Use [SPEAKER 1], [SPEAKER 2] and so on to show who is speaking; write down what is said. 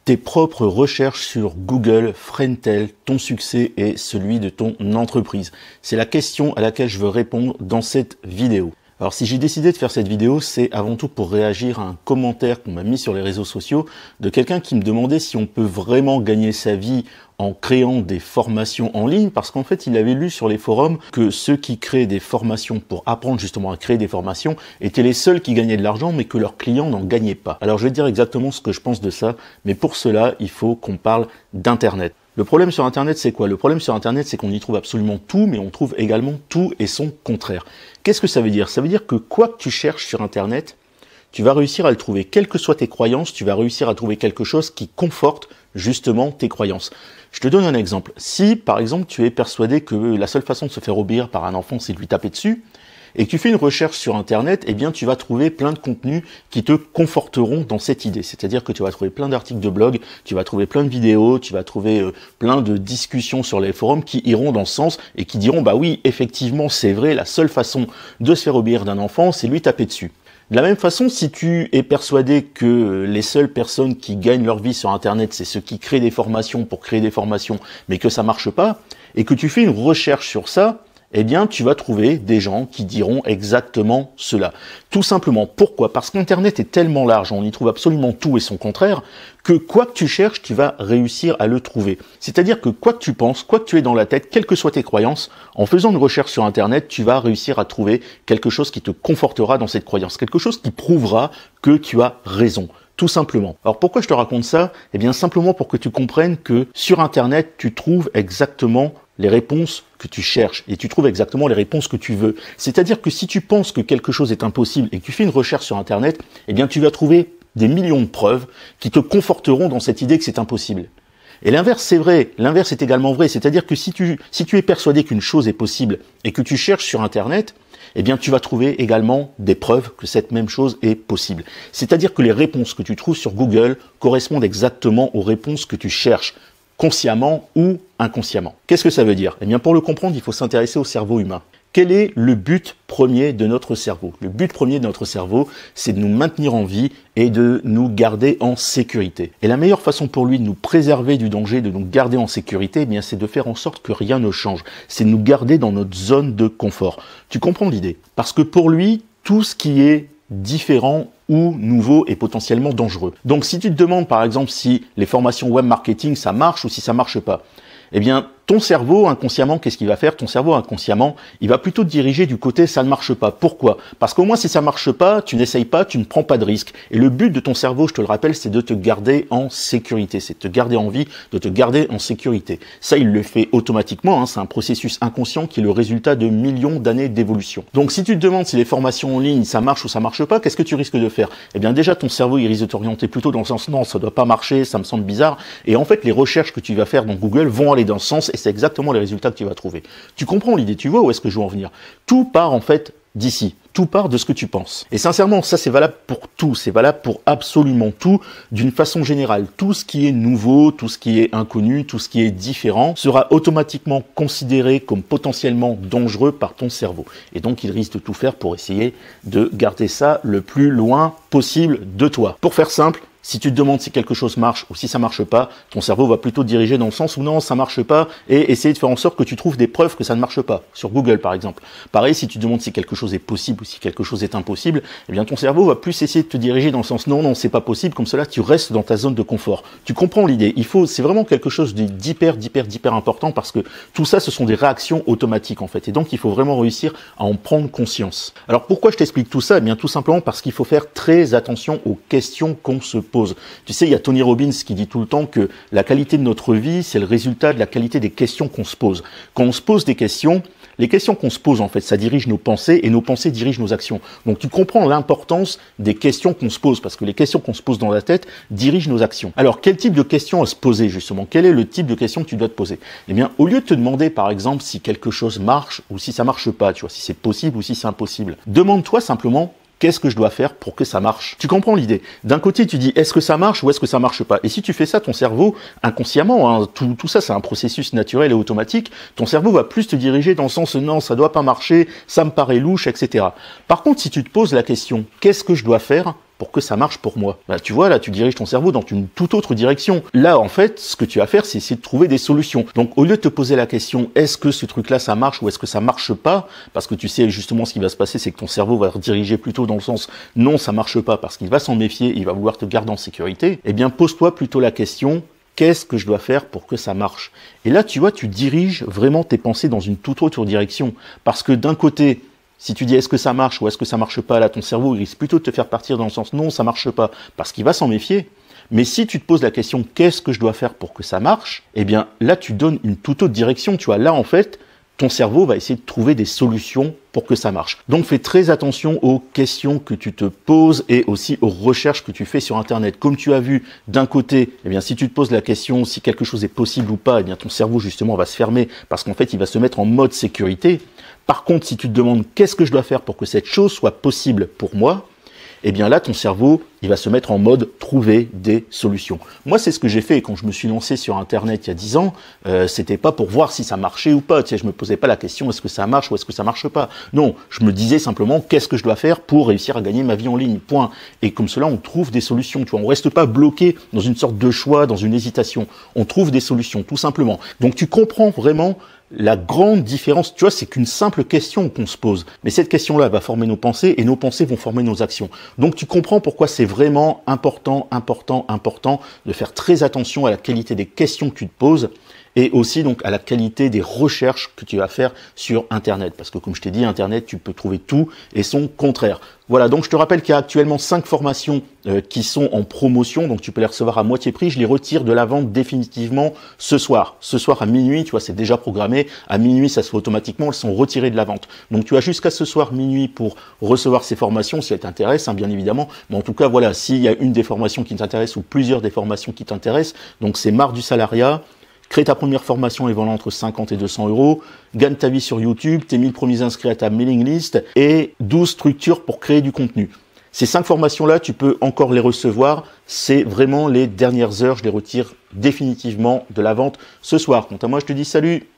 [SPEAKER 1] Tes propres recherches sur Google freinent-elles ton succès et celui de ton entreprise? C'est la question à laquelle je veux répondre dans cette vidéo. Alors si j'ai décidé de faire cette vidéo, c'est avant tout pour réagir à un commentaire qu'on m'a mis sur les réseaux sociaux de quelqu'un qui me demandait si on peut vraiment gagner sa vie en créant des formations en ligne, parce qu'en fait, il avait lu sur les forums que ceux qui créent des formations pour apprendre justement à créer des formations étaient les seuls qui gagnaient de l'argent, mais que leurs clients n'en gagnaient pas. Alors je vais te dire exactement ce que je pense de ça, mais pour cela, il faut qu'on parle d'Internet. Le problème sur Internet, c'est quoi? Le problème sur Internet, c'est qu'on y trouve absolument tout, mais on trouve également tout et son contraire. Qu'est-ce que ça veut dire? Ça veut dire que quoi que tu cherches sur Internet, tu vas réussir à le trouver. Quelles que soient tes croyances, tu vas réussir à trouver quelque chose qui conforte justement tes croyances. Je te donne un exemple. Si, par exemple, tu es persuadé que la seule façon de se faire obéir par un enfant, c'est de lui taper dessus, et que tu fais une recherche sur Internet, eh bien, tu vas trouver plein de contenus qui te conforteront dans cette idée. C'est-à-dire que tu vas trouver plein d'articles de blog, tu vas trouver plein de vidéos, tu vas trouver plein de discussions sur les forums qui iront dans ce sens et qui diront, bah oui, effectivement, c'est vrai, la seule façon de se faire obéir d'un enfant, c'est lui taper dessus. De la même façon, si tu es persuadé que les seules personnes qui gagnent leur vie sur Internet, c'est ceux qui créent des formations pour créer des formations, mais que ça marche pas, et que tu fais une recherche sur ça, eh bien, tu vas trouver des gens qui diront exactement cela. Tout simplement. Pourquoi? Parce qu'Internet est tellement large, on y trouve absolument tout et son contraire, que quoi que tu cherches, tu vas réussir à le trouver. C'est-à-dire que quoi que tu penses, quoi que tu aies dans la tête, quelles que soient tes croyances, en faisant une recherche sur Internet, tu vas réussir à trouver quelque chose qui te confortera dans cette croyance, quelque chose qui prouvera que tu as raison. Tout simplement. Alors pourquoi je te raconte ça? Eh bien simplement pour que tu comprennes que sur Internet, tu trouves exactement les réponses que tu cherches et tu trouves exactement les réponses que tu veux. C'est-à-dire que si tu penses que quelque chose est impossible et que tu fais une recherche sur Internet, eh bien tu vas trouver des millions de preuves qui te conforteront dans cette idée que c'est impossible. Et l'inverse, c'est vrai. L'inverse est également vrai. C'est-à-dire que si tu es persuadé qu'une chose est possible et que tu cherches sur Internet, eh bien, tu vas trouver également des preuves que cette même chose est possible. C'est-à-dire que les réponses que tu trouves sur Google correspondent exactement aux réponses que tu cherches, consciemment ou inconsciemment. Qu'est-ce que ça veut dire? Eh bien, pour le comprendre, il faut s'intéresser au cerveau humain. Quel est le but premier de notre cerveau? Le but premier de notre cerveau, c'est de nous maintenir en vie et de nous garder en sécurité. Et la meilleure façon pour lui de nous préserver du danger, de nous garder en sécurité, eh bien, c'est de faire en sorte que rien ne change. C'est de nous garder dans notre zone de confort. Tu comprends l'idée? Parce que pour lui, tout ce qui est différent ou nouveau est potentiellement dangereux. Donc, si tu te demandes, par exemple, si les formations web marketing, ça marche ou si ça marche pas, eh bien, ton cerveau, inconsciemment, qu'est-ce qu'il va faire? Ton cerveau, inconsciemment, il va plutôt te diriger du côté « ça ne marche pas ». Pourquoi? Parce qu'au moins, si ça marche pas, tu n'essayes pas, tu ne prends pas de risque. Et le but de ton cerveau, je te le rappelle, c'est de te garder en sécurité. C'est de te garder en vie, de te garder en sécurité. Ça, il le fait automatiquement. C'est un processus inconscient qui est le résultat de millions d'années d'évolution. Donc, si tu te demandes si les formations en ligne, ça marche ou ça marche pas, qu'est-ce que tu risques de faire? Eh bien, déjà, ton cerveau, il risque de t'orienter plutôt dans le sens « non, ça doit pas marcher, ça me semble bizarre ». Et en fait, les recherches que tu vas faire dans Google vont aller dans ce sens et c'est exactement les résultats que tu vas trouver. Tu comprends l'idée, tu vois où est-ce que je veux en venir? Tout part en fait d'ici, tout part de ce que tu penses. Et sincèrement, ça c'est valable pour tout, c'est valable pour absolument tout, d'une façon générale. Tout ce qui est nouveau, tout ce qui est inconnu, tout ce qui est différent sera automatiquement considéré comme potentiellement dangereux par ton cerveau. Et donc il risque de tout faire pour essayer de garder ça le plus loin possible de toi. Pour faire simple, si tu te demandes si quelque chose marche ou si ça marche pas, ton cerveau va plutôt te diriger dans le sens où non, ça marche pas et essayer de faire en sorte que tu trouves des preuves que ça ne marche pas. Sur Google, par exemple. Pareil, si tu te demandes si quelque chose est possible ou si quelque chose est impossible, eh bien, ton cerveau va plus essayer de te diriger dans le sens non, c'est pas possible. Comme cela, tu restes dans ta zone de confort. Tu comprends l'idée. C'est vraiment quelque chose d'hyper important parce que tout ça, ce sont des réactions automatiques, en fait. Et donc, il faut vraiment réussir à en prendre conscience. Alors, pourquoi je t'explique tout ça? Eh bien, tout simplement parce qu'il faut faire très attention aux questions qu'on se pose. Tu sais, il y a Tony Robbins qui dit tout le temps que la qualité de notre vie, c'est le résultat de la qualité des questions qu'on se pose. Quand on se pose des questions, les questions qu'on se pose, en fait, ça dirige nos pensées et nos pensées dirigent nos actions. Donc, tu comprends l'importance des questions qu'on se pose parce que les questions qu'on se pose dans la tête dirigent nos actions. Alors, quel type de questions à se poser, justement? Quel est le type de questions que tu dois te poser? Eh bien, au lieu de te demander, par exemple, si quelque chose marche ou si ça marche pas, tu vois, si c'est possible ou si c'est impossible, demande-toi simplement qu'est-ce que je dois faire pour que ça marche? Tu comprends l'idée? D'un côté, tu dis, est-ce que ça marche ou est-ce que ça marche pas? Et si tu fais ça, ton cerveau, inconsciemment, tout ça, c'est un processus naturel et automatique, ton cerveau va plus te diriger dans le sens, non, ça doit pas marcher, ça me paraît louche, etc. Par contre, si tu te poses la question, qu'est-ce que je dois faire? pour que ça marche pour moi? Bah, tu vois, là, tu diriges ton cerveau dans une toute autre direction. Là, en fait, ce que tu vas faire, c'est essayer de trouver des solutions. Donc, au lieu de te poser la question, est-ce que ce truc-là, ça marche ou est-ce que ça marche pas? Parce que tu sais, justement, ce qui va se passer, c'est que ton cerveau va rediriger plutôt dans le sens, non, ça marche pas, parce qu'il va s'en méfier, il va vouloir te garder en sécurité. Eh bien, pose-toi plutôt la question, qu'est-ce que je dois faire pour que ça marche? Et là, tu vois, tu diriges vraiment tes pensées dans une toute autre direction. Parce que d'un côté, si tu dis est-ce que ça marche ou est-ce que ça marche pas, là, ton cerveau, il risque plutôt de te faire partir dans le sens non, ça marche pas, parce qu'il va s'en méfier. Mais si tu te poses la question qu'est-ce que je dois faire pour que ça marche, eh bien, là, tu donnes une toute autre direction. Tu vois, là, en fait, ton cerveau va essayer de trouver des solutions pour que ça marche. Donc fais très attention aux questions que tu te poses et aussi aux recherches que tu fais sur Internet. Comme tu as vu, d'un côté, eh bien, si tu te poses la question si quelque chose est possible ou pas, eh bien, ton cerveau justement va se fermer parce qu'en fait, il va se mettre en mode sécurité. Par contre, si tu te demandes qu'est-ce que je dois faire pour que cette chose soit possible pour moi, eh bien là, ton cerveau, il va se mettre en mode trouver des solutions. Moi, c'est ce que j'ai fait quand je me suis lancé sur Internet il y a 10 ans. C'était pas pour voir si ça marchait ou pas. Tu sais, je me posais pas la question est-ce que ça marche ou est-ce que ça marche pas. Non, je me disais simplement qu'est-ce que je dois faire pour réussir à gagner ma vie en ligne. Point. Et comme cela, on trouve des solutions. Tu vois, on reste pas bloqué dans une sorte de choix, dans une hésitation. On trouve des solutions, tout simplement. Donc, tu comprends vraiment la grande différence, tu vois, c'est qu'une simple question qu'on se pose. Mais cette question-là va former nos pensées et nos pensées vont former nos actions. Donc tu comprends pourquoi c'est vraiment important de faire très attention à la qualité des questions que tu te poses et aussi donc à la qualité des recherches que tu vas faire sur Internet. Parce que comme je t'ai dit, Internet, tu peux trouver tout et son contraire. Voilà, donc je te rappelle qu'il y a actuellement 5 formations qui sont en promotion, donc tu peux les recevoir à moitié prix. Je les retire de la vente définitivement ce soir. Ce soir à minuit, tu vois, c'est déjà programmé. À minuit, ça se fait automatiquement, elles sont retirées de la vente. Donc tu as jusqu'à ce soir minuit pour recevoir ces formations, si elles t'intéressent, hein, bien évidemment. Mais en tout cas, voilà, s'il y a une des formations qui t'intéresse ou plusieurs des formations qui t'intéressent, donc c'est Marre du salariat. Crée ta première formation et vends-la entre 50 et 200 euros. Gagne ta vie sur YouTube, tes 1000 premiers inscrits à ta mailing list et 12 structures pour créer du contenu. Ces 5 formations-là, tu peux encore les recevoir. C'est vraiment les dernières heures. Je les retire définitivement de la vente ce soir. Quant à moi, je te dis salut!